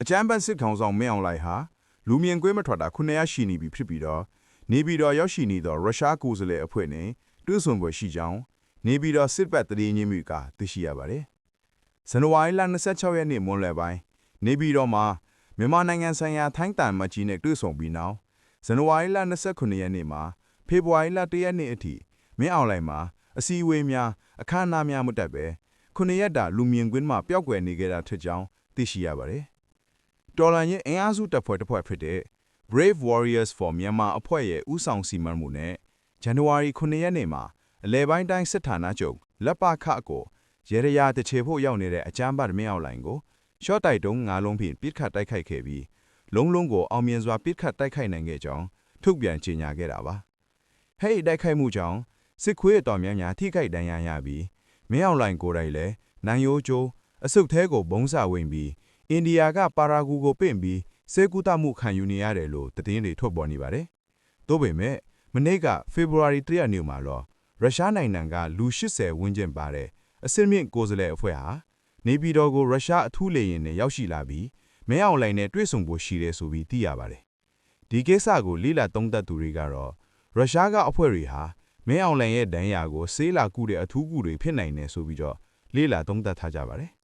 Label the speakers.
Speaker 1: အကြမ်းဖက်စစ်ကောင်ဆောင်မင်းအောင်လှိုင်ဟာလူမြင်ကွင်းမထွက်တာ900ရှိနေပြီဖြစ်ပြီးတော့နေပြည်တော်ရောက်ရှိနေသောရုရှားကိုယ်စားလှယ်အဖွဲ့နဲ့တွေ့ဆုံပွဲရှိကြောင်းနေပြည်တော်စစ်ပတ်တရေညင်းမြကသိရှိရပါတယ်။ဇန်နဝါရီလ26ရက်နေ့မွန်းလယ်ပိုင်းနေပြည်တော်မှာမြန်မာနိုင်ငံဆိုင်ရာထိုင်းတန်မကြီးနဲ့တွေ့ဆုံပြီးနောက်ဇန်နဝါရီလ29ရက်နေ့မှာဖေဖော်ဝါရီလ1ရက်နေ့အထိမင်းအောင်လှိုင်မှာအစည်းအဝေးများအခမ်းအနားများမတက်ပဲ9ရက်တာလူမြင်ကွင်းမှာပျောက်ကွယ်နေကြတာထက်ကြောင်းသိရှိရပါတယ်။တော်လန်ရဲ့အင်အားစုတပ်ဖွဲ့တစ်ဖွဲ့ဖြစ်တဲ့ Brave Warriors for Myanmar အဖွဲ့ရဲ့ဦးဆောင်စီမံမှုနဲ့ဇန်နဝါရီ9ရက်နေ့မှာအလဲပိုင်းတိုင်းစစ်ဌာနချုပ်လက်ပခကိုရေရရာတချေဖို့ရောက်နေတဲ့အကြမ်းဖက်မင်းအောင်လှိုင်ကိုရှော့တိုက်တုံး9လုံးဖြင့်ပစ်ခတ်တိုက်ခိုက်ခဲ့ပြီးလုံးကိုအောင်မြင်စွာပစ်ခတ်တိုက်ခိုက်နိုင်ခဲ့ကြောင်းထုတ်ပြန်ကြေညာခဲ့တာပါ။ဟဲ့တိုက်ခိုက်မှုကြောင့်စစ်ခွေးတော်များများထိခိုက်ဒဏ်ရာရပြီးမင်းအောင်လှိုင်ကိုယ်တိုင်လည်းနိုင်ရိုးကျိုးအစုပ်သေးကိုဘုံစဝင်ပြီးအိန္ဒိယကပါရာဂူကိုပင့်ပြီးစေကူတမှုခံယူနေရတယ်လို့သတင်းတွေထွက်ပေါ်နေပါတယ်။သို့ပေမဲ့မနေ့ကဖေဖော်ဝါရီ3ရက်နေ့မှာတော့ရုရှားနိုင်ငံကလူ80ဝန်းကျင်ပါတဲ့အစစ်မြင့်ကိုယ်စားလှယ်အဖွဲ့ဟာနေပြည်တော်ကိုရုရှားအထူးလေယာဉ်နဲ့ရောက်ရှိလာပြီးမင်းအောင်လှိုင်နဲ့တွေ့ဆုံဖို့ရှိတယ်ဆိုပြီးသိရပါတယ်။ဒီကိစ္စကိုလိလာသုံးသပ်သူတွေကတော့ရုရှားကအဖွဲ့တွေဟာမင်းအောင်လှိုင်ရဲ့ဒဏ်ရာကိုဆေးလာကုတဲ့အထူးကုတွေဖြစ်နိုင်တယ်ဆိုပြီးတော့လိလာသုံးသပ်ထားကြပါတယ်။